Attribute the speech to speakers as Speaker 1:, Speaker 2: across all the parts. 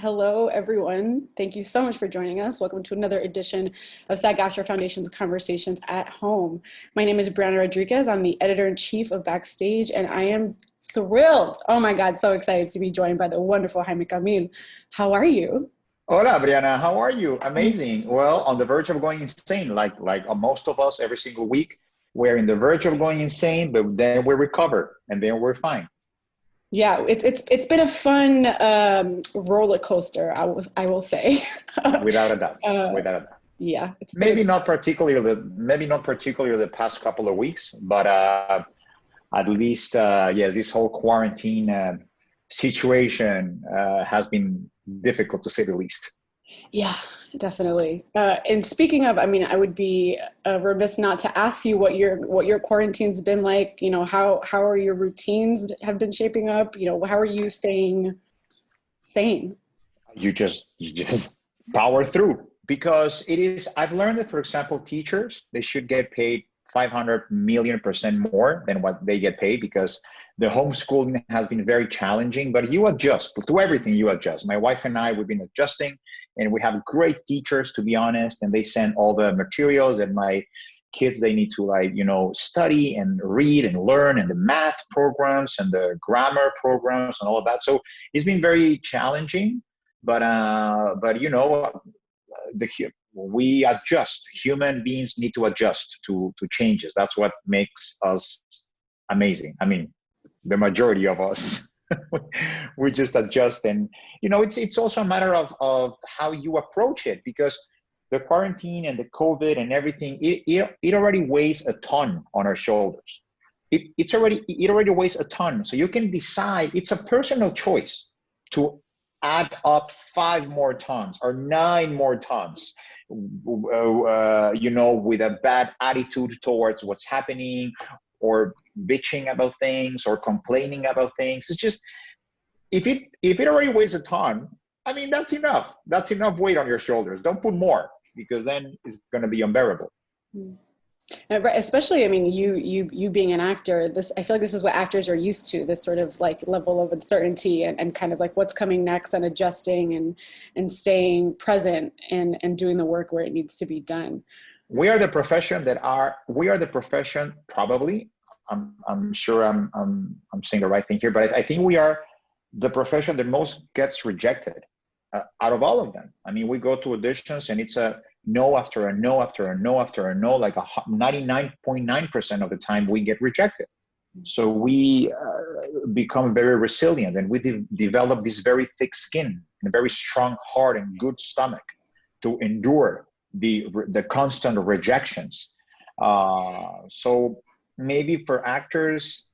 Speaker 1: Hello, everyone. Thank you so much for joining us. Welcome to another edition of SAG-AFTRA Foundation's Conversations at Home. My name is Briana Rodriguez. I'm the editor-in-chief of Backstage, and I am thrilled, oh my God, so excited to be joined by the wonderful Jaime Camil. How are you?
Speaker 2: Hola, Briana. How are you? Amazing. Well, on the verge of going insane, like most of us every single week. We're in the verge of going insane, but then we recover and then we're fine.
Speaker 1: Yeah, it's been a fun roller coaster, I will say.
Speaker 2: Without a doubt. Without a doubt.
Speaker 1: Yeah,
Speaker 2: Maybe not particularly the past couple of weeks, but at least yes, this whole quarantine situation has been difficult to say the least.
Speaker 1: Yeah, definitely. And speaking of, I mean, I would be remiss not to ask you what your quarantine's been like. You know, how are your routines have been shaping up? You know, how are you staying sane?
Speaker 2: You just power through, because it is. I've learned that, for example, teachers, they should get paid 500 million% more than what they get paid, because the homeschooling has been very challenging, but you adjust to everything. You adjust. My wife and I, we've been adjusting, and we have great teachers, to be honest, and they send all the materials, and my kids, they need to study and read and learn, and the math programs and the grammar programs and all of that. So it's been very challenging, but we adjust. Human beings need to adjust to changes. That's what makes us amazing. I mean, the majority of us, we just adjust. And it's also a matter of how you approach it, because the quarantine and the COVID and everything, it already weighs a ton on our shoulders. It already weighs a ton. So you can decide. It's a personal choice to add up 5 more tons or 9 more tons, with a bad attitude towards what's happening, or bitching about things, or complaining about things. It's just, if it already weighs a ton, I mean, that's enough. That's enough weight on your shoulders. Don't put more, because then it's going to be unbearable.
Speaker 1: Especially, I mean, you being an actor, I feel like this is what actors are used to, this sort of like level of uncertainty and kind of like what's coming next, and adjusting and staying present and doing the work where it needs to be done.
Speaker 2: We are the profession probably, I'm sure I'm saying the right thing here, but I think we are the profession that most gets rejected out of all of them. I mean, we go to auditions and it's a no after a no after a no after a no, like 99.9% of the time we get rejected. So we become very resilient, and we develop this very thick skin and a very strong heart and good stomach to endure the constant rejections. So maybe for actors,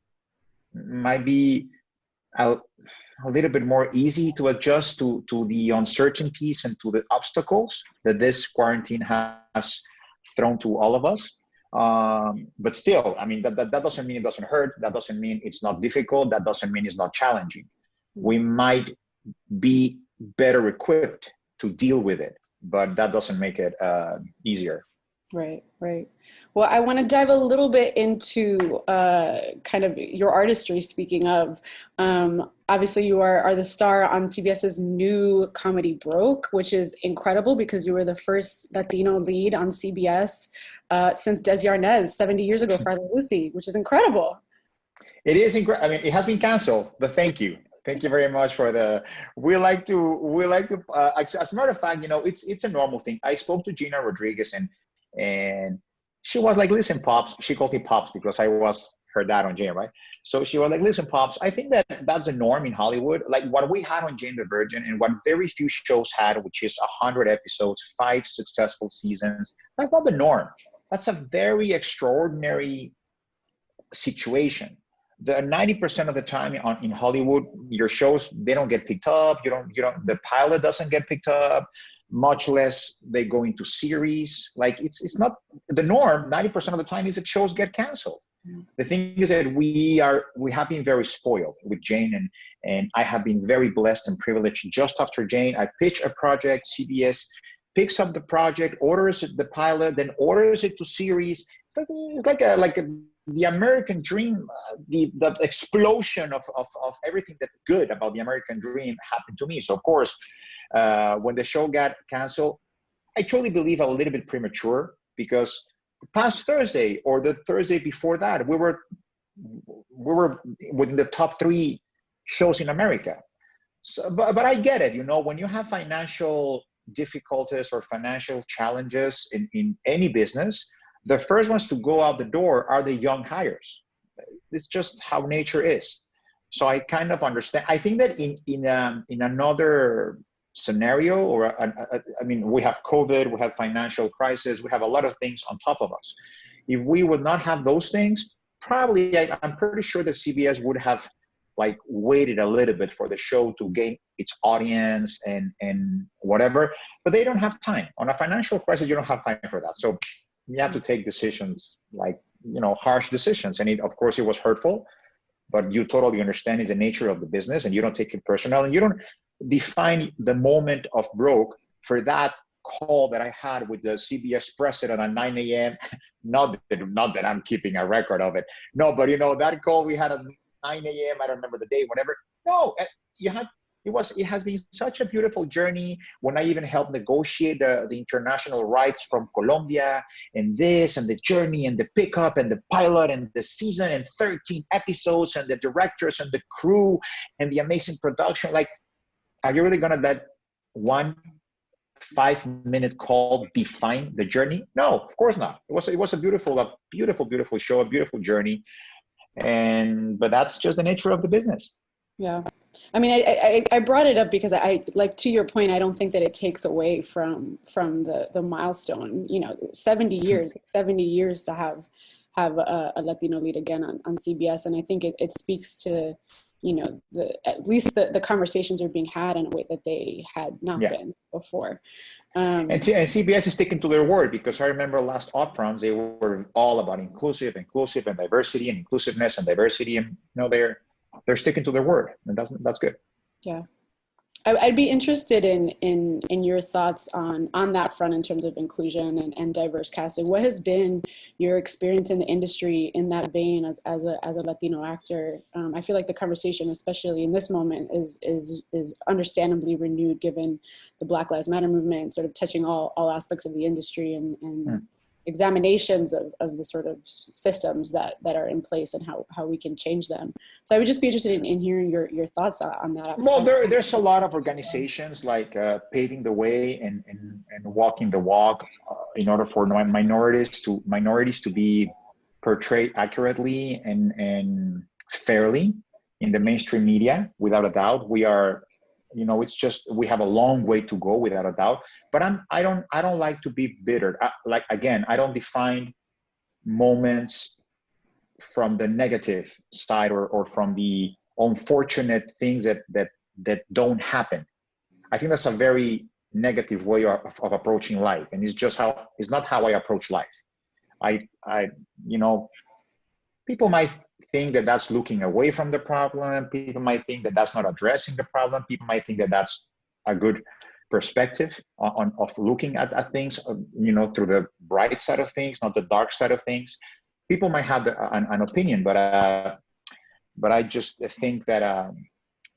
Speaker 2: might be a little bit more easy to adjust to the uncertainties and to the obstacles that this quarantine has thrown to all of us. But still, I mean, that doesn't mean it doesn't hurt. That doesn't mean it's not difficult. That doesn't mean it's not challenging. We might be better equipped to deal with it, but that doesn't make it easier.
Speaker 1: Right. Well, I want to dive a little bit into kind of your artistry. Speaking of, obviously you are the star on CBS's new comedy Broke, which is incredible because you were the first Latino lead on CBS since Des Yarnez 70 years ago, Father Lucy, which is incredible.
Speaker 2: It is incredible. I mean, it has been canceled, but thank you. Thank you very much for we like to, as a matter of fact, it's a normal thing. I spoke to Gina Rodriguez and she was like, listen, Pops, she called me Pops because I was her dad on Jane, right? So she was like, listen, Pops, I think that's a norm in Hollywood. Like what we had on Jane the Virgin and what very few shows had, which is 100 episodes, 5 successful seasons. That's not the norm. That's a very extraordinary situation. The 90% of the time in Hollywood, your shows, they don't get picked up. The pilot doesn't get picked up, much less they go into series. Like it's not the norm. 90% of the time is that shows get canceled. The thing is that we have been very spoiled with Jane, and I have been very blessed and privileged. Just after Jane, I pitch a project, CBS picks up the project, orders the pilot, then orders it to series. It's like the American dream, the explosion of everything that's good about the American dream happened to me. So of course, When the show got canceled, I truly believe a little bit premature, because the past Thursday or the Thursday before that, we were within the top 3 shows in America. So, but I get it. When you have financial difficulties or financial challenges in any business, the first ones to go out the door are the young hires. It's just how nature is. So I kind of understand. I think that in another scenario, or we have COVID, we have financial crisis, we have a lot of things on top of us. If we would not have those things, probably I'm pretty sure that CBS would have waited a little bit for the show to gain its audience and whatever, but they don't have time. On a financial crisis, you don't have time for that. So you have to take decisions, harsh decisions. And of course it was hurtful, but you totally understand it's the nature of the business, and you don't take it personal, and you don't define the moment of broke for that call that I had with the CBS president at 9 a.m. Not that I'm keeping a record of it. No, but that call we had at 9 a.m. I don't remember the day, whatever. No, it has been such a beautiful journey. When I even helped negotiate the international rights from Colombia, and this and the journey and the pickup and the pilot and the season and 13 episodes and the directors and the crew and the amazing production. Are you really gonna let one 5-minute call define the journey? No, of course not. It was a beautiful show, a beautiful journey. But that's just the nature of the business.
Speaker 1: Yeah. I brought it up because to your point, I don't think that it takes away from the milestone, 70 years to have a Latino lead again on CBS. And I think it speaks to, at least the conversations are being had in a way that they had not been before.
Speaker 2: And CBS is sticking to their word, because I remember last upfronts, they were all about inclusive and diversity and inclusiveness and diversity. And, they're sticking to their word, and that's good.
Speaker 1: Yeah. I'd be interested in your thoughts on that front in terms of inclusion and diverse casting. What has been your experience in the industry in that vein as a Latino actor? I feel like the conversation, especially in this moment, is understandably renewed given the Black Lives Matter movement, sort of touching all aspects of the industry and examinations of the sort of systems that are in place and how we can change them. So I would just be interested in hearing your thoughts on that.
Speaker 2: Well, there's a lot of organizations paving the way and walking the walk in order for minorities to be portrayed accurately and fairly in the mainstream media. Without a doubt, we are, we have a long way to go, without a doubt. But I don't like to be bitter. I don't define moments from the negative side or from the unfortunate things that don't happen. I think that's a very negative way of approaching life, and it's not how I approach life. People might think that that's looking away from the problem. People might think that that's not addressing the problem. People might think that that's a good perspective of looking at things, through the bright side of things, not the dark side of things. People might have an opinion, but I just think that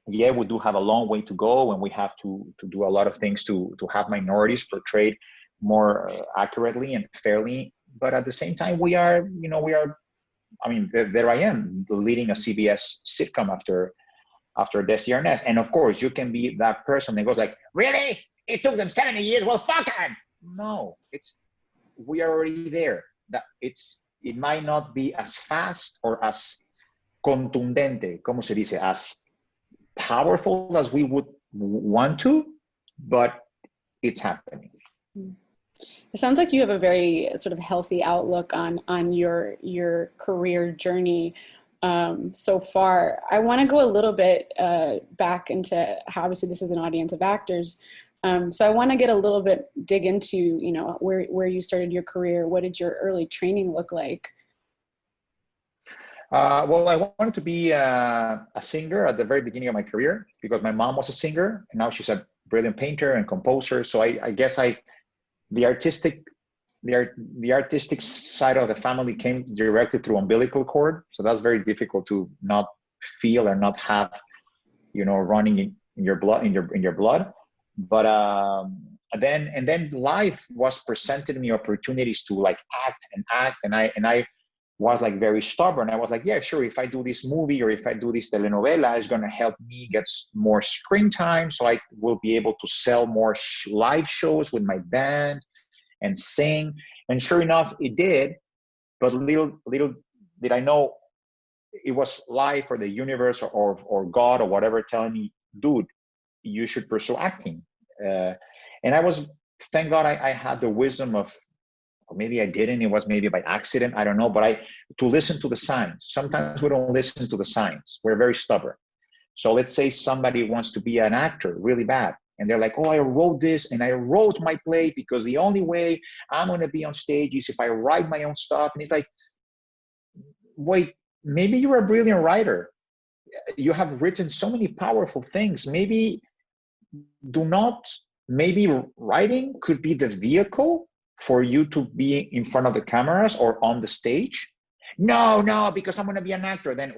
Speaker 2: we do have a long way to go, and we have to do a lot of things to have minorities portrayed more accurately and fairly. But at the same time, there I am leading a CBS sitcom after Desi Arnaz. And of course, you can be that person that goes really? It took them 70 years? Well, fuck them. No, we are already there. It might not be as fast or as contundente, como se dice, as powerful as we would want to, but it's happening.
Speaker 1: It sounds like you have a very sort of healthy outlook on your career journey so far. I want to go a little bit back into how, obviously this is an audience of actors. So I want to get a little bit, dig into, where you started your career. What did your early training look like?
Speaker 2: Well, I wanted to be a singer at the very beginning of my career because my mom was a singer, and now she's a brilliant painter and composer. So I guess the artistic side of the family came directly through umbilical cord. So that's very difficult to not feel or not have, running in your blood. But then life was presented me opportunities to like act, and I was like very stubborn. I was like, yeah, sure, if I do this movie or if I do this telenovela, it's going to help me get more screen time, so I will be able to sell more live shows with my band and sing. And sure enough, it did. But little did I know it was life or the universe or God or whatever telling me, dude, you should pursue acting. And I was, thank God I had the wisdom of, or maybe I didn't, it was maybe by accident, I don't know, but to listen to the signs. Sometimes we don't listen to the signs. We're very stubborn. So let's say somebody wants to be an actor really bad, and they're like, oh, I wrote this and I wrote my play because the only way I'm going to be on stage is if I write my own stuff. And it's like, wait, maybe you're a brilliant writer. You have written so many powerful things. Maybe writing could be the vehicle for you to be in front of the cameras or on the stage. No, because I'm going to be an actor. Then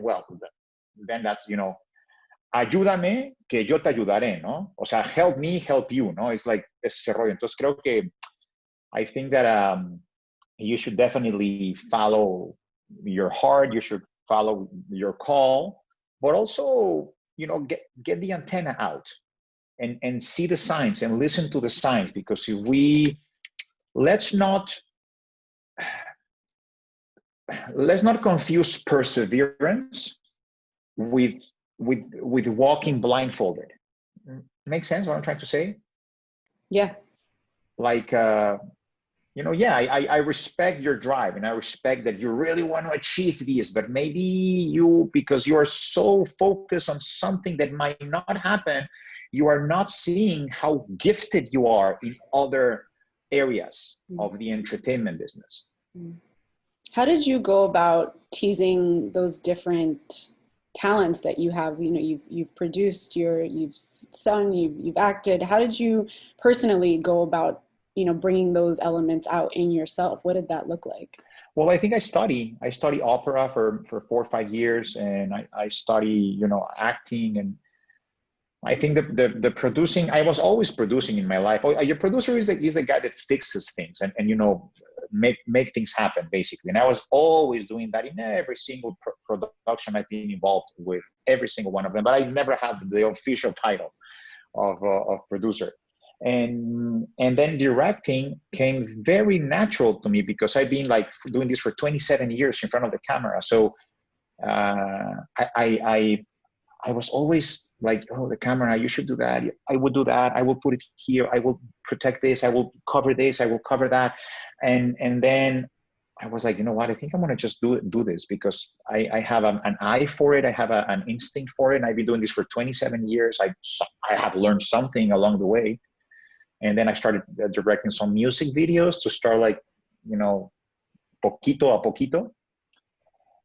Speaker 2: that's, ayúdame que yo te ayudaré, ¿no? O sea, help me, help you, ¿no? It's like ese rollo. Entonces creo que I think that you should definitely follow your heart. You should follow your call, but also, get the antenna out and see the signs and listen to the signs. Because if let's not confuse perseverance with walking blindfolded. Makes sense what I'm trying to say?
Speaker 1: Yeah.
Speaker 2: Like, I respect your drive, and I respect that you really want to achieve this, but maybe because you are so focused on something that might not happen, you are not seeing how gifted you are in other areas of the entertainment business.
Speaker 1: How did you go about teasing those different talents that you have? You've produced, you've sung, you've acted. How did you personally go about, bringing those elements out in yourself? What did that look like?
Speaker 2: Well, I think I study opera for 4 or 5 years, and I study, acting. And I think the producing, I was always producing in my life. Your producer is the guy that fixes things and make things happen, basically. And I was always doing that in every single production I've been involved with, every single one of them. But I never had the official title of producer. And then directing came very natural to me because I've been like doing this for 27 years in front of the camera. So I was always like, oh, the camera, you should do that. I will do that. I will put it here. I will protect this. I will cover this. I will cover that. And then I was like, you know what? I think I'm going to just do this because I have an eye for it. I have an instinct for it. And I've been doing this for 27 years. I have learned something along the way. And then I started directing some music videos to start like, poquito a poquito.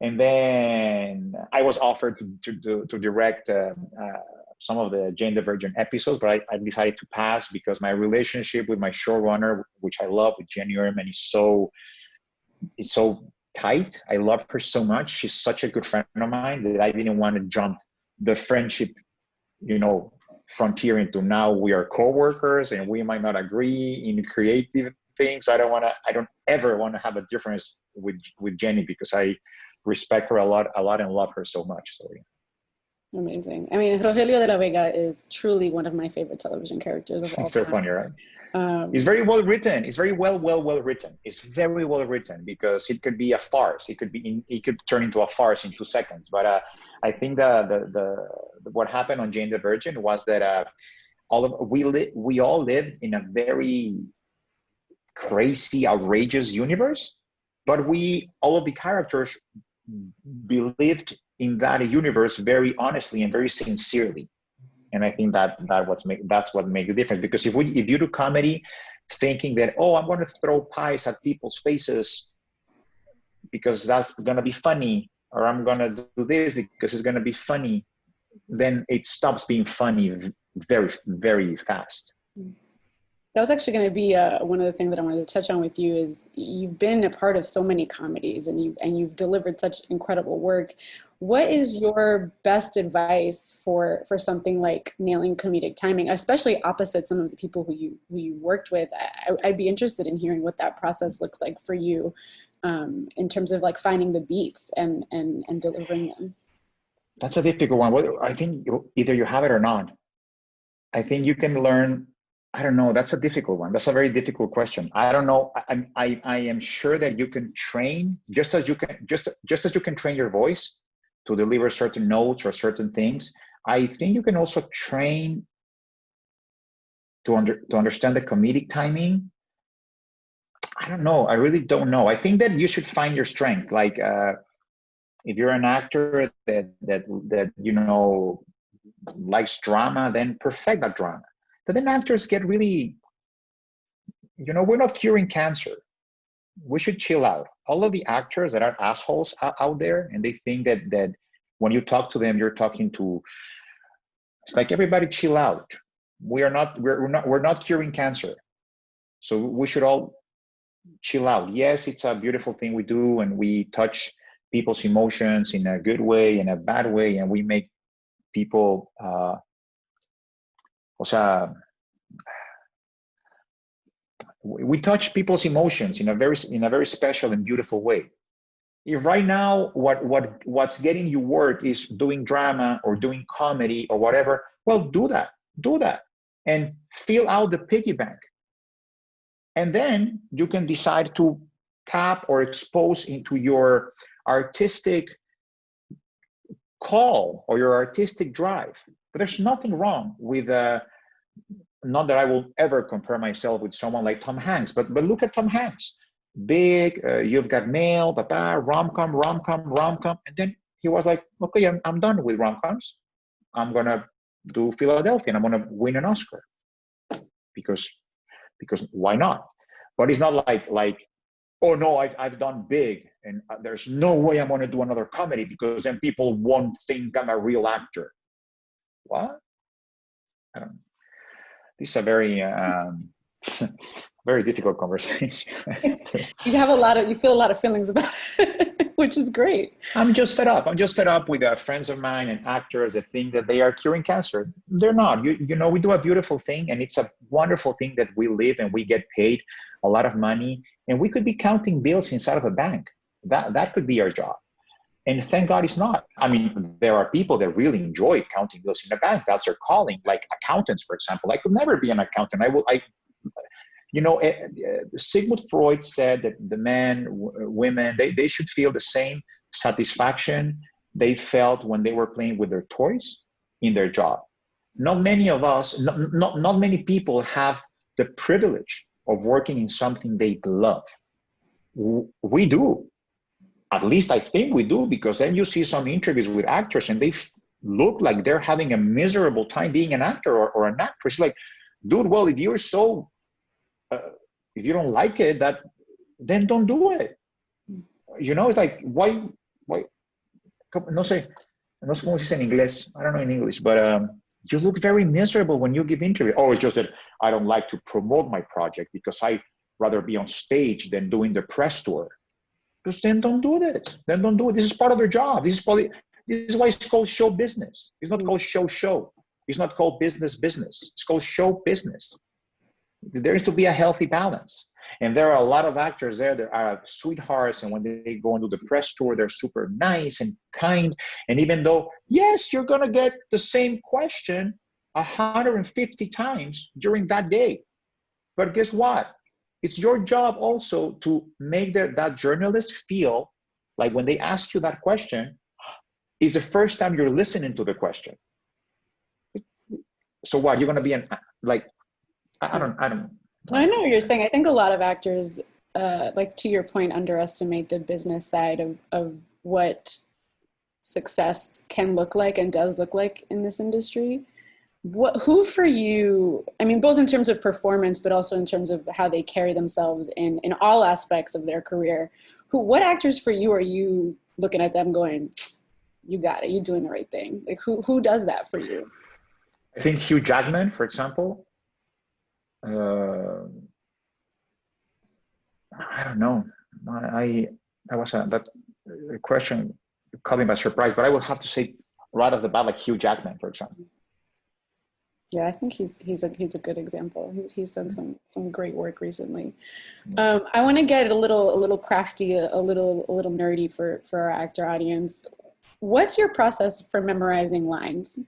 Speaker 2: And then I was offered to direct some of the Jane the Virgin episodes, but I decided to pass because my relationship with my showrunner, which I love, with Jenny Erman, is so tight. I love her so much. She's such a good friend of mine that I didn't want to jump the friendship, frontier into now we are co-workers and we might not agree in creative things. I don't ever want to have a difference with Jenny because I respect her a lot and love her so much. So yeah.
Speaker 1: Amazing. I mean, Rogelio de la Vega is truly one of my favorite television characters of all time.
Speaker 2: It's so funny, right? It's very well written. It's very well written. It's very well written because it could be a farce. It could turn into a farce in 2 seconds. But I think the what happened on Jane the Virgin was that we all lived in a very crazy, outrageous universe, but all of the characters believed in that universe very honestly and very sincerely. And I think that's what makes the difference. Because if you do comedy thinking that, oh, I'm going to throw pies at people's faces because that's going to be funny, or I'm going to do this because it's going to be funny, then it stops being funny very, very fast.
Speaker 1: That was actually going to be one of the things that I wanted to touch on with you is you've been a part of so many comedies and you've delivered such incredible work. What is your best advice for something like nailing comedic timing, especially opposite some of the people who you worked with? I'd be interested in hearing what that process looks like for you, in terms of like finding the beats and delivering them.
Speaker 2: That's a difficult one. I think either you have it or not. I think you can learn. I don't know. That's a difficult one. That's a very difficult question. I don't know. I am sure that you can train just as you can just as you can train your voice to deliver certain notes or certain things. I think you can also train to understand the comedic timing. I don't know. I really don't know. I think that you should find your strength. Like if you're an actor that you know likes drama, then perfect that drama. But then actors get really, you know, we're not curing cancer. We should chill out. All of the actors that are assholes out there, and they think that when you talk to them, you're talking to. It's like, everybody chill out. We're not curing cancer. So we should all chill out. Yes, it's a beautiful thing we do, and we touch people's emotions in a good way, in a bad way, and we make people, we touch people's emotions in a very special and beautiful way. If right now what's getting you work is doing drama or doing comedy or whatever, well, do that, and fill out the piggy bank, and then you can decide to tap or expose into your artistic call or your artistic drive. But there's nothing wrong with not that I will ever compare myself with someone like Tom Hanks, but look at Tom Hanks. Big, You've Got Mail, rom-com, and then he was like, okay, I'm done with rom-coms. I'm gonna do Philadelphia, and I'm gonna win an Oscar because why not? But it's not like oh no, I've done big, and there's no way I'm gonna do another comedy because then people won't think I'm a real actor. What? I don't know. This is a very very difficult conversation.
Speaker 1: You feel a lot of feelings about it, which is great.
Speaker 2: I'm just fed up. I'm just fed up with friends of mine and actors that think that they are curing cancer. They're not. You know, we do a beautiful thing, and it's a wonderful thing that we live and we get paid a lot of money, and we could be counting bills inside of a bank. That could be our job. And thank God it's not. I mean, there are people that really enjoy counting bills in a bank. That's their calling, like accountants, for example. I could never be an accountant. Sigmund Freud said that the men, women, they should feel the same satisfaction they felt when they were playing with their toys in their job. Not many of us, not many people have the privilege of working in something they love. We do. At least I think we do, because then you see some interviews with actors and they look like they're having a miserable time being an actor or an actress. Like, dude, well, if you're so, if you don't like it, then don't do it. You know, it's like, why, no sé cómo se dice en inglés. I don't know in English, but you look very miserable when you give interview. Oh, it's just that I don't like to promote my project because I'd rather be on stage than doing the press tour. Because then don't do it. Then don't do it. This is part of their job. This is why it's called show business. It's not called show. It's not called business. It's called show business. There needs to be a healthy balance. And there are a lot of actors there that are sweethearts, and when they go and do the press tour, they're super nice and kind. And even though, yes, you're going to get the same question 150 times during that day. But guess what? It's your job also to make that journalist feel like when they ask you that question, is the first time you're listening to the question. So what, you're going to be I don't
Speaker 1: I know what you're saying. I think a lot of actors, like to your point, underestimate the business side of what success can look like and does look like in this industry. Who for you, I mean, both in terms of performance, but also in terms of how they carry themselves in all aspects of their career, what actors for you are you looking at them going, you got it, you're doing the right thing? Like who does that for you?
Speaker 2: I think Hugh Jackman, for example. I don't know. That question caught me by surprise. But I would have to say right off the bat, like Hugh Jackman, for example.
Speaker 1: Yeah, I think he's a good example. He's done some great work recently. I want to get a little crafty, a little nerdy for our actor audience. What's your process for memorizing lines?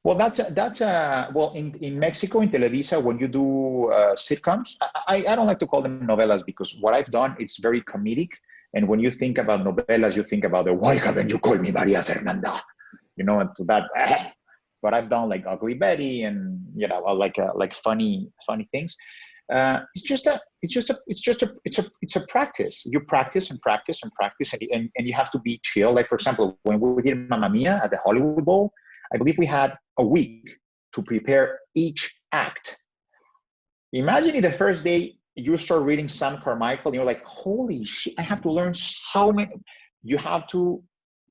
Speaker 2: Well, well, in Mexico, in Televisa, when you do sitcoms, I don't like to call them novelas, because what I've done, it's very comedic. And when you think about novelas, you think about the, why haven't you called me Maria Fernanda? You know, and to that, but I've done like Ugly Betty and, you know, like funny things. It's a practice. You practice and practice and practice, and you have to be chill. Like, for example, when we did Mamma Mia at the Hollywood Bowl, I believe we had a week to prepare each act. Imagine if the first day you start reading Sam Carmichael, and you're like, holy shit, I have to learn so many. You have to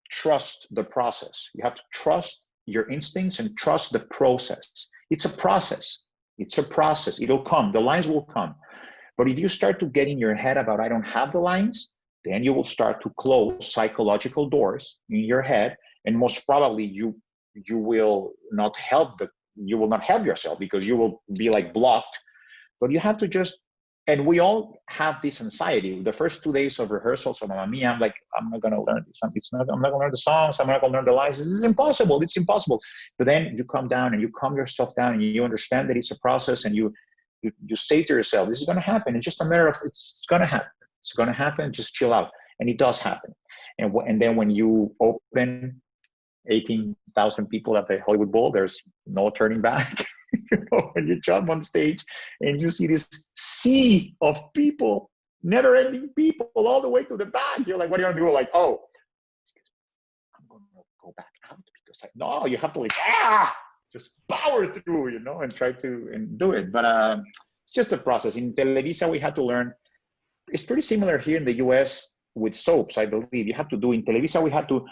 Speaker 2: trust the process. You have to trust your instincts and trust the process. It's a process. It's a process. It'll come. The lines will come. But if you start to get in your head about, I don't have the lines, then you will start to close psychological doors in your head. And most probably you will not help yourself, because you will be like blocked. But you have to just, and we all have this anxiety. The first 2 days of rehearsals of Mamma Mia, I'm like, I'm not going to learn this. I'm not going to learn the songs. I'm not going to learn the lines. This is impossible. It's impossible. But then you come down and you calm yourself down, and you understand that it's a process, and you say to yourself, this is going to happen. It's just a matter of, it's going to happen. It's going to happen. Just chill out. And it does happen. And then when you open 18,000 people at the Hollywood Bowl, there's no turning back. You know, when you jump on stage and you see this sea of people, never-ending people, all the way to the back, you're like, what are you gonna do? Like, oh, I'm gonna go back out, because no, you have to like, just power through, you know, and try to and do it. But it's just a process. In Televisa, we had to learn. It's pretty similar here in the US with soaps, I believe. You have to do in Televisa. We had to,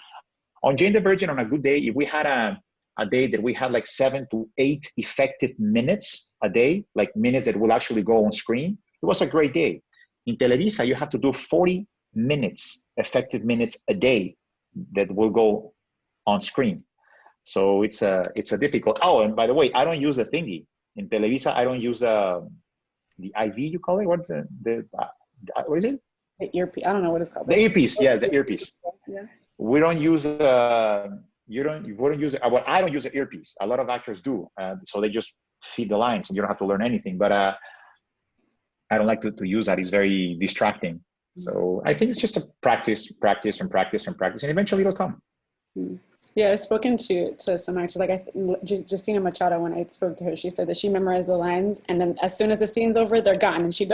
Speaker 2: on Jane the Virgin, on a good day, if we had a day that we had like 7 to 8 effective minutes a day, like minutes that will actually go on screen, it was a great day. In Televisa, you have to do 40 minutes, effective minutes a day that will go on screen. So it's a difficult. Oh, and by the way, I don't use a thingy. In Televisa, I don't use the IV, you call it? What's what is it?
Speaker 1: The earpiece. I don't know what it's called.
Speaker 2: The earpiece, yes, the earpiece.
Speaker 1: Yeah.
Speaker 2: We don't use you wouldn't use it. Well, I don't use an earpiece. A lot of actors do. So they just feed the lines and you don't have to learn anything. But I don't like to use that. It's very distracting. So I think it's just a practice. And eventually it'll come.
Speaker 1: Yeah, I've spoken to some actors, like Justina Machado, when I spoke to her, she said that she memorized the lines, and then as soon as the scene's over, they're gone. And you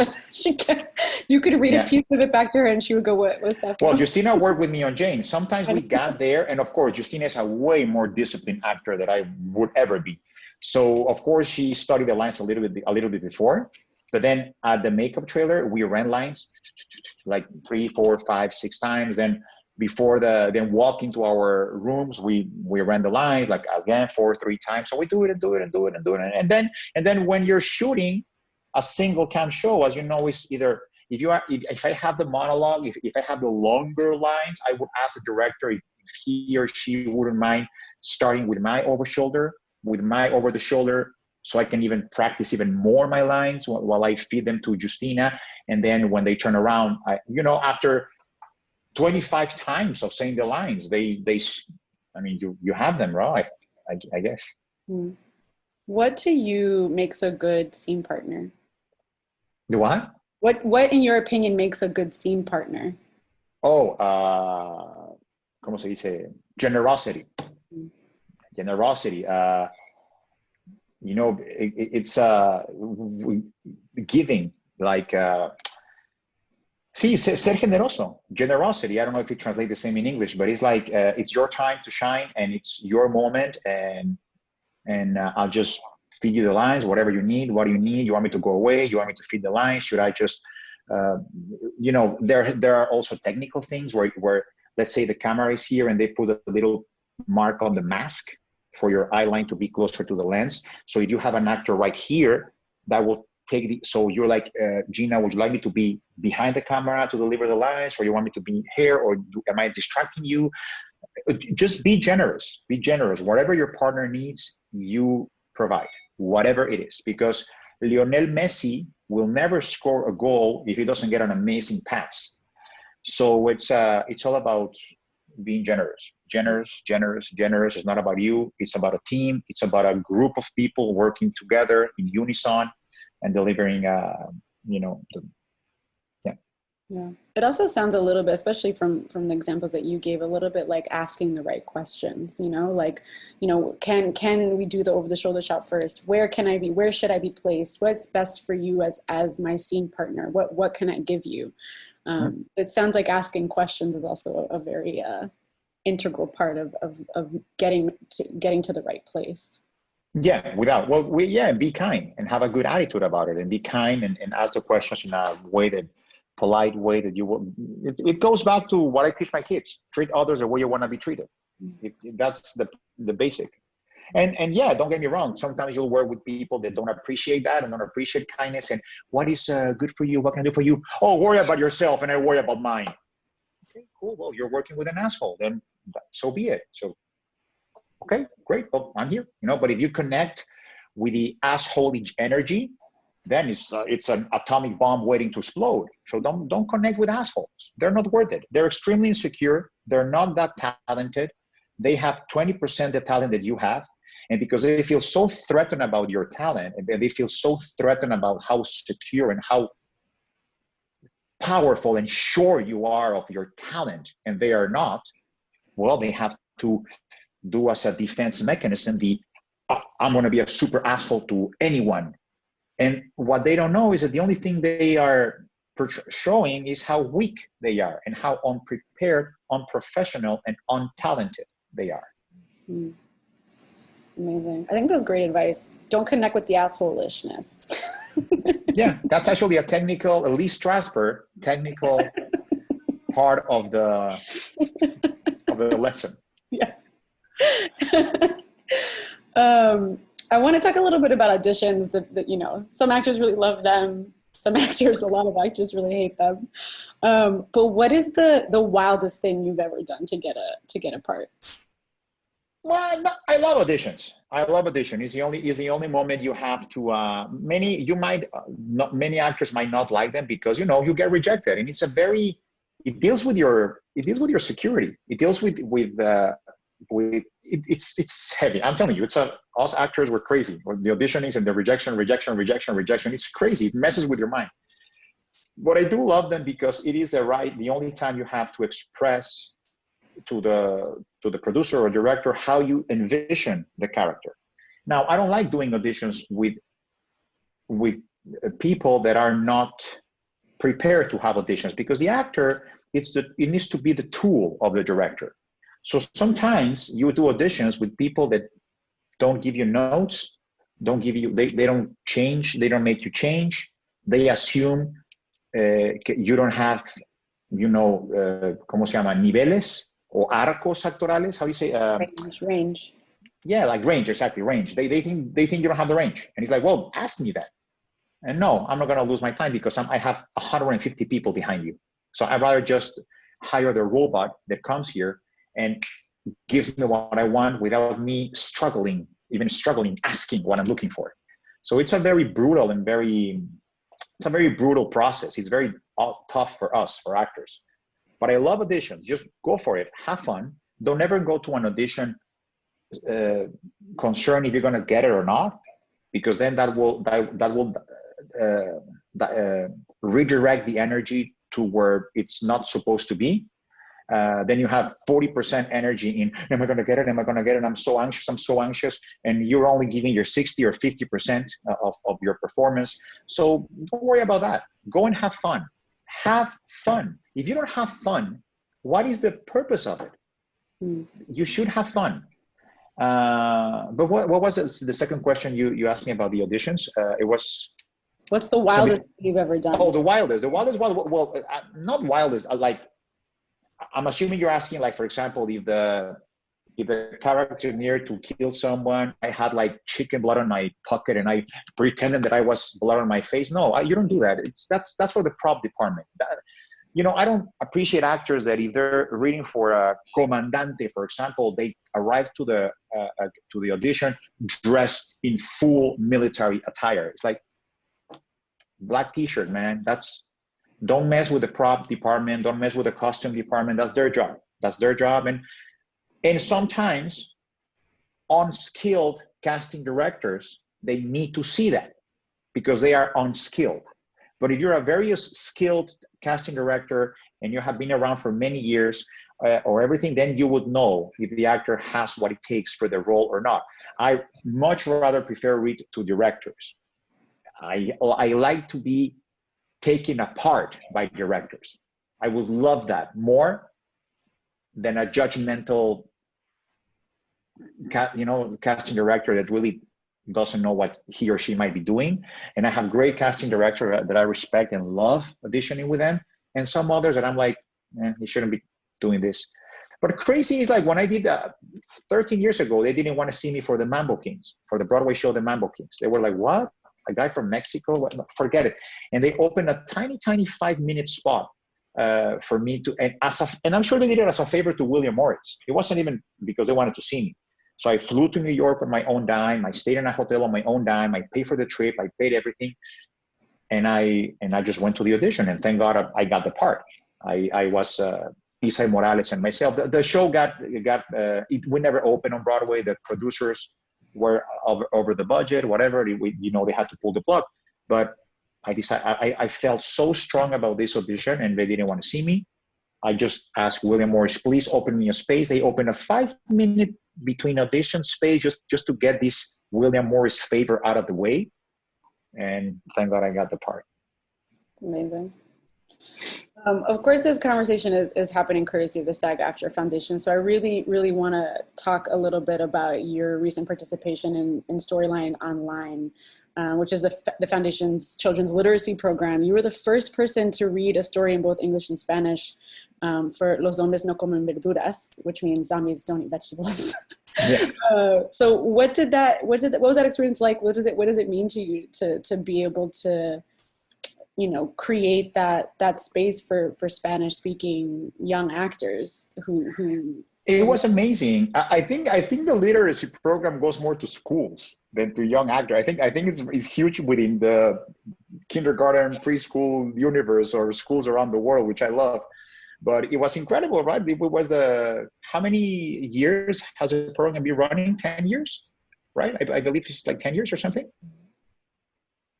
Speaker 1: could read a piece of it back to her and she would go, what was that?
Speaker 2: Well, Justina worked with me on Jane. Sometimes we got there, and of course, Justina is a way more disciplined actor than I would ever be. So of course, she studied the lines a little bit before, but then at the makeup trailer, we ran lines like 3, 4, 5, 6 times. Then then walk into our rooms, we ran the lines like again 4 or 3 times. So we do it. And then when you're shooting a single cam show, as you know, is either if I have the monologue, if I have the longer lines, I would ask the director if he or she wouldn't mind starting with my over the shoulder, so I can even practice even more my lines while I feed them to Justina. And then when they turn around, after 25 times of saying the lines, you have them, right? I guess.
Speaker 1: What to you makes a good scene partner?
Speaker 2: The what?
Speaker 1: What in your opinion makes a good scene partner?
Speaker 2: ¿Cómo se dice? Generosity. Generosity. It's giving, like, sí, ser generoso. Generosity. I don't know if it translates the same in English, but it's like, it's your time to shine and it's your moment, and I'll just feed you the lines, whatever you need. What do you need? You want me to go away? You want me to feed the lines? Should I just, there are also technical things where let's say the camera is here and they put a little mark on the mask for your eye line to be closer to the lens. So if you have an actor right here, that will so you're like, Gina, would you like me to be behind the camera to deliver the lines, or you want me to be here, or am I distracting you? Just be generous. Be generous. Whatever your partner needs, you provide, whatever it is, because Lionel Messi will never score a goal if he doesn't get an amazing pass. So it's all about being generous. It's not about you. It's about a team. It's about a group of people working together in unison and delivering,
Speaker 1: Yeah. It also sounds a little bit, especially from the examples that you gave, a little bit like asking the right questions, like, can we do the over the shoulder shot first? Where can I be? Where should I be placed? What's best for you as my scene partner? What can I give you? It sounds like asking questions is also a very integral part of getting to the right place.
Speaker 2: Yeah, be kind and have a good attitude about it, and be kind and ask the questions in a polite way that you will. It goes back to what I teach my kids: treat others the way you want to be treated. That's the basic. And yeah, don't get me wrong. Sometimes you'll work with people that don't appreciate that and don't appreciate kindness. And what is good for you? What can I do for you? Oh, worry about yourself, and I worry about mine. Okay, cool. Well, you're working with an asshole, then so be it. So, okay, great. Well, I'm here. But if you connect with the asshole energy, then it's an atomic bomb waiting to explode. So don't connect with assholes. They're not worth it. They're extremely insecure. They're not that talented. They have 20% the talent that you have. And because they feel so threatened about your talent, and they feel so threatened about how secure and how powerful and sure you are of your talent, and they are not, well, they have to do as a defense mechanism, I'm going to be a super asshole to anyone. And what they don't know is that the only thing they are showing is how weak they are and how unprepared, unprofessional, and untalented they are.
Speaker 1: Amazing. I think that's great advice. Don't connect with the assholishness.
Speaker 2: Yeah, that's actually a Lee Strasberg technical part of the lesson.
Speaker 1: Yeah. I want to talk a little bit about auditions that some actors really love them. Some actors, a lot of actors really hate them. But what is the wildest thing you've ever done to get a part?
Speaker 2: Well, no, I love auditions. It's the only moment you have to. Many actors might not like them because you get rejected, and it deals with your security. It deals with it's heavy. I'm telling you, us actors were crazy. The auditionings and the rejection. It's crazy. It messes with your mind. But I do love them because it is the only time you have to express to the producer or director how you envision the character. Now, I don't like doing auditions with people that are not prepared to have auditions, because the actor, it needs to be the tool of the director. So sometimes you do auditions with people that don't give you notes, they don't change, they don't make you change. They assume you don't have, ¿cómo se llama? Niveles or arcos actorales. How do you say?
Speaker 1: Range.
Speaker 2: Yeah, like range, exactly, range. They think you don't have the range. And he's like, well, ask me that. And no, I'm not going to lose my time because I have 150 people behind you. So I'd rather just hire the robot that comes here and gives me what I want without me struggling asking what I'm looking for. So it's a very brutal process. It's very tough for us, for actors. But I love auditions. Just go for it. Have fun. Don't ever go to an audition concerned if you're going to get it or not, because then that will redirect the energy to where it's not supposed to be. Then you have 40% energy in, am I going to get it? I'm so anxious. And you're only giving your 60 or 50% of your performance. So don't worry about that. Go and have fun. Have fun. If you don't have fun, what is the purpose of it? You should have fun. But what was the second question you asked me about the auditions? It was...
Speaker 1: What's the wildest you've ever done?
Speaker 2: Oh, the wildest. Well, not wildest. I'm assuming you're asking, like, for example, if the if the character needed to kill someone, I had like chicken blood on my pocket and I pretended that I was blood on my face. No, you don't do that. That's for the prop department. I don't appreciate actors that if they're reading for a comandante, for example, they arrive to the audition dressed in full military attire. It's like, black t-shirt, man. Don't mess with the prop department. Don't mess with the costume department. That's their job. And sometimes unskilled casting directors, they need to see that because they are unskilled. But if you're a very skilled casting director and you have been around for many years or everything, then you would know if the actor has what it takes for the role or not. I much rather prefer read to directors. I like to be taken apart by directors. I would love that more than a judgmental casting director that really doesn't know what he or she might be doing. And I have great casting directors that I respect and love auditioning with them, and some others that I'm like, he shouldn't be doing this. But crazy is like when I did that 13 years ago, they didn't want to see me for the Mambo Kings, for the Broadway show, the Mambo Kings. They were like, what? A guy from Mexico? What? Forget it. And they opened a tiny 5-minute spot for me to, and I'm sure they did it as a favor to William Morris. It wasn't even because they wanted to see me. So I flew to New York on my own dime. I stayed in a hotel on my own dime. I paid for the trip. I paid everything. And I just went to the audition, and thank God I got the part. I was Isai Morales and myself. The show we never opened on Broadway. The producers were over the budget, whatever. They had to pull the plug. But I felt so strong about this audition, and they didn't want to see me. I just asked William Morris, please open me a space. They opened a 5-minute between audition space just to get this William Morris favor out of the way. And thank God I got the part.
Speaker 1: Amazing. Of course, this conversation is happening courtesy of the SAG-AFTRA Foundation. So I really, really want to talk a little bit about your recent participation in Storyline Online, which is the Foundation's children's literacy program. You were the first person to read a story in both English and Spanish for Los Zombies No Comen Verduras, which means zombies don't eat vegetables.
Speaker 2: Yeah.
Speaker 1: So what was that experience like? What does it mean to you to be able to, create that space for Spanish speaking young actors who
Speaker 2: It was amazing. I think the literacy program goes more to schools than to young actors. I think it's huge within the kindergarten, preschool universe or schools around the world, which I love. But it was incredible, right? It was how many years has the program been running? 10 years, right? I believe it's like 10 years or something.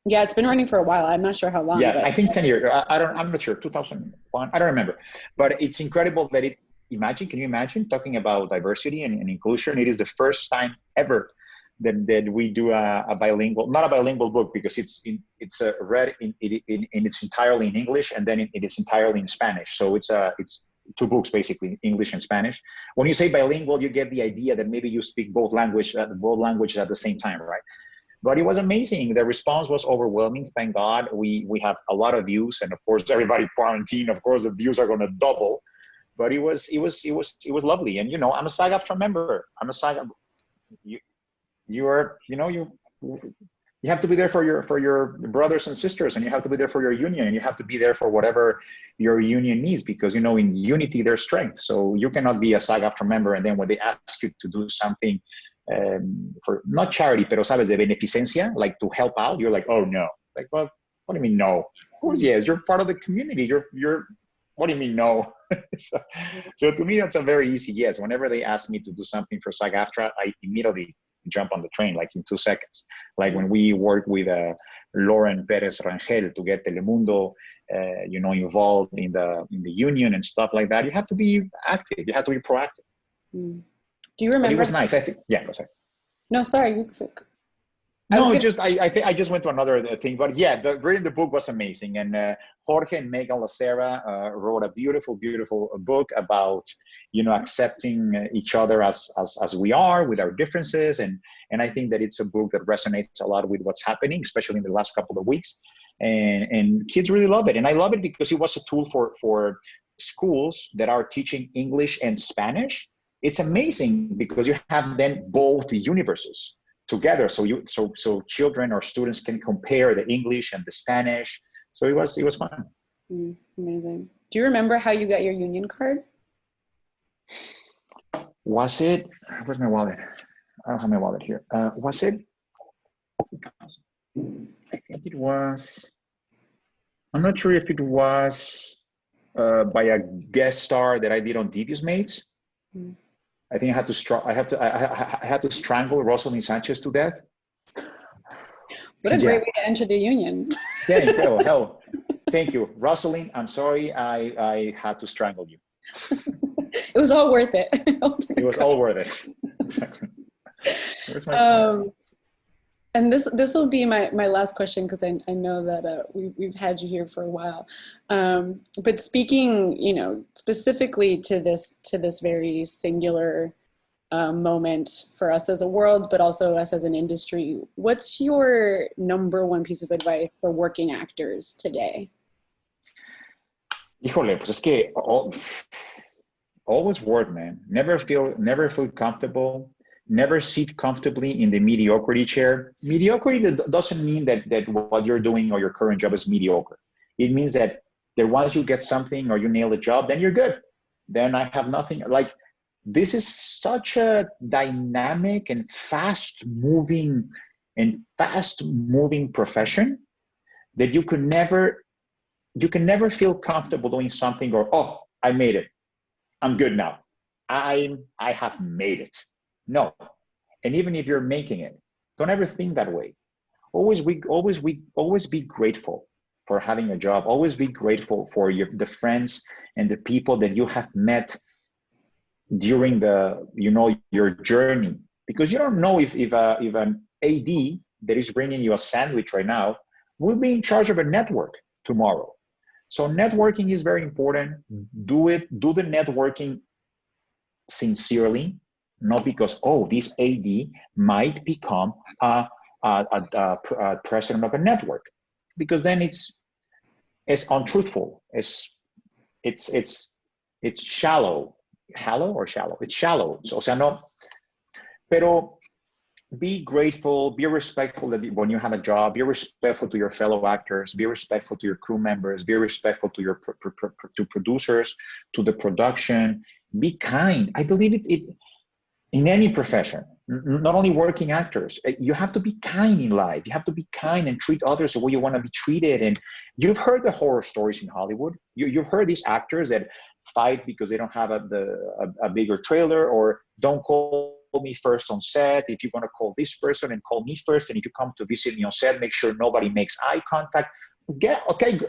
Speaker 1: Yeah, it's been running for a while. I'm not sure how long.
Speaker 2: Yeah, I think 10 years. I'm not sure. 2001. I don't remember. But it's incredible that can you imagine talking about diversity and inclusion? It is the first time ever that we do a bilingual, not a bilingual book because it's read in it's entirely in English, and then it is entirely in Spanish. So it's two books basically, English and Spanish. When you say bilingual, you get the idea that maybe you speak both languages at the same time, right? But it was amazing. The response was overwhelming. Thank God. We have a lot of views, and of course, everybody quarantined. Of course, the views are going to double. But it was lovely. And I'm a SAG-AFTRA member. I'm a SAG. You have to be there for your brothers and sisters, and you have to be there for your union, and you have to be there for whatever your union needs, because in unity there's strength. So you cannot be a SAG-AFTRA member and then when they ask you to do something for not charity, pero sabes, de beneficencia, like to help out, you're like, oh no. Like, well, what do you mean no? Of course, yes, you're part of the community. You're what do you mean no? So to me, that's a very easy yes. Whenever they ask me to do something for SAG-AFTRA, I immediately jump on the train, like in 2 seconds. Like when we worked with Lauren Perez Rangel to get Telemundo, involved in the union and stuff like that. You have to be active. You have to be proactive.
Speaker 1: Mm. Do you remember?
Speaker 2: But it was nice. I think. Yeah. Go ahead.
Speaker 1: No, sorry.
Speaker 2: I just went to another thing, but yeah, reading the book was amazing. And Jorge and Megan Lacera wrote a beautiful book about accepting each other as we are with our differences, and I think that it's a book that resonates a lot with what's happening, especially in the last couple of weeks. And kids really love it, and I love it because it was a tool for schools that are teaching English and Spanish it's amazing because you have then both universes together. So children or students can compare the English and the Spanish. So it was fun.
Speaker 1: Amazing. Do you remember how you got your union card?
Speaker 2: Was it, where's my wallet? I don't have my wallet here. Was it, I think it was, I'm not sure if it was by a guest star that I did on Devious Mates. I think I had to strangle Rosalind Sanchez to death.
Speaker 1: What a great way to enter the union.
Speaker 2: Yeah, incredible. Hell, thank you, Rosalind. I'm sorry I had to strangle you.
Speaker 1: It was all worth it.
Speaker 2: It was all worth it. Exactly. Where's my
Speaker 1: and this will be my last question, because I know that we've had you here for a while. But speaking, specifically to this very singular moment for us as a world, but also us as an industry, what's your number one piece of advice for working actors today?
Speaker 2: Híjole, pues es que always work, man. Never feel comfortable. Never sit comfortably in the mediocrity chair. Mediocrity doesn't mean that what you're doing or your current job is mediocre. It means that once you get something or you nail a job, then you're good. Then I have nothing. Like, this is such a dynamic and fast moving profession that you can never feel comfortable doing something or, oh, I made it. I'm good now. I have made it. No. And even if you're making it, don't ever think that way. Always be grateful for having a job. Always be grateful for the friends and the people that you have met during your journey, because you don't know if an AD that is bringing you a sandwich right now will be in charge of a network tomorrow. So networking is very important. Do the networking sincerely, not because, oh, this AD might become a president of a network, because then it's untruthful. It's shallow. Hollow or shallow? It's shallow. So, no. Pero be grateful, be respectful that when you have a job, be respectful to your fellow actors, be respectful to your crew members, be respectful to your to producers, to the production. Be kind. I believe it in any profession, not only working actors. You have to be kind in life. You have to be kind and treat others the way you want to be treated. And you've heard the horror stories in Hollywood. You've heard these actors that fight because they don't have a bigger trailer, or don't call me first on set. If you're going to call this person, and call me first. And if you come to visit me on set, make sure nobody makes eye contact. Okay.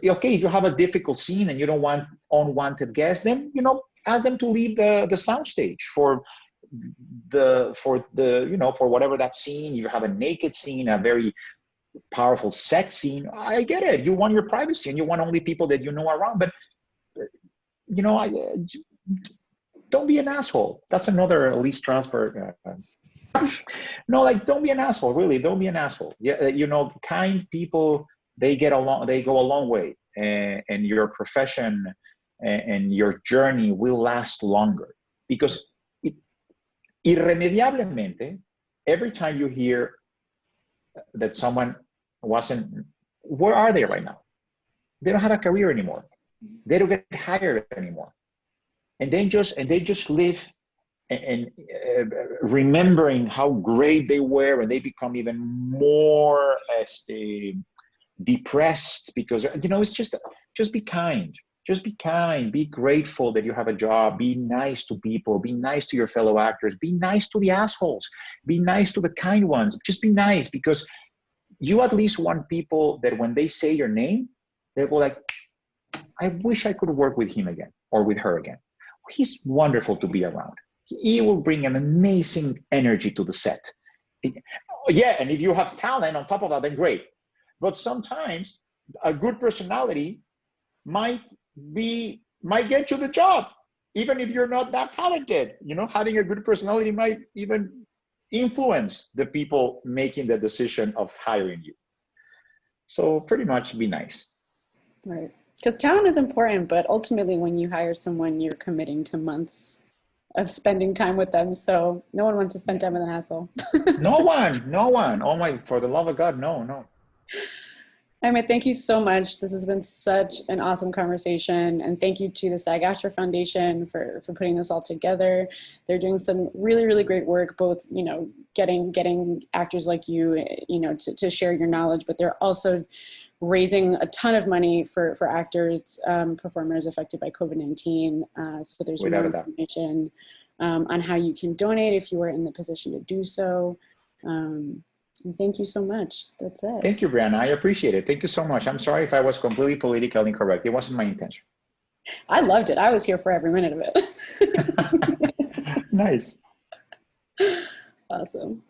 Speaker 2: If you have a difficult scene and you don't want unwanted guests, then ask them to leave the soundstage for whatever that scene. You have a naked scene, a very powerful sex scene. I get it. You want your privacy and you want only people that you know around, but don't be an asshole. That's another Lee Strasberg. No, don't be an asshole. Really, don't be an asshole. Yeah, kind people, they go a long way, and your profession and your journey will last longer, because irremediablemente, every time you hear that someone wasn't, where are they right now? They don't have a career anymore. They don't get hired anymore, and they just live and remembering how great they were, and they become even more depressed because it's just be kind. Just be kind, be grateful that you have a job, be nice to people, be nice to your fellow actors, be nice to the assholes, be nice to the kind ones. Just be nice, because you at least want people that when they say your name, they will like, I wish I could work with him again or with her again. He's wonderful to be around. He will bring an amazing energy to the set. Yeah, and if you have talent on top of that, then great. But sometimes a good personality might get you the job, even if you're not that talented. Having a good personality might even influence the people making the decision of hiring you. So pretty much be nice.
Speaker 1: Right. Because talent is important, but ultimately when you hire someone, you're committing to months of spending time with them. So no one wants to spend time with an asshole.
Speaker 2: No one, no one. Oh my, for the love of God, no, no.
Speaker 1: Jaime, thank you so much. This has been such an awesome conversation. And thank you to the SAG-AFTRA Foundation for putting this all together. They're doing some really, really great work, both, you know, getting actors like you, you know, to share your knowledge, but they're also raising a ton of money for actors, performers affected by COVID-19. So there's
Speaker 2: Without
Speaker 1: more
Speaker 2: a doubt.
Speaker 1: information on how you can donate if you are in the position to do so. And thank you so much. That's it.
Speaker 2: Thank you, Brianna. I appreciate it. Thank you so much. I'm sorry if I was completely politically incorrect. It wasn't my intention.
Speaker 1: I loved it. I was here for every minute of it.
Speaker 2: Nice.
Speaker 1: Awesome.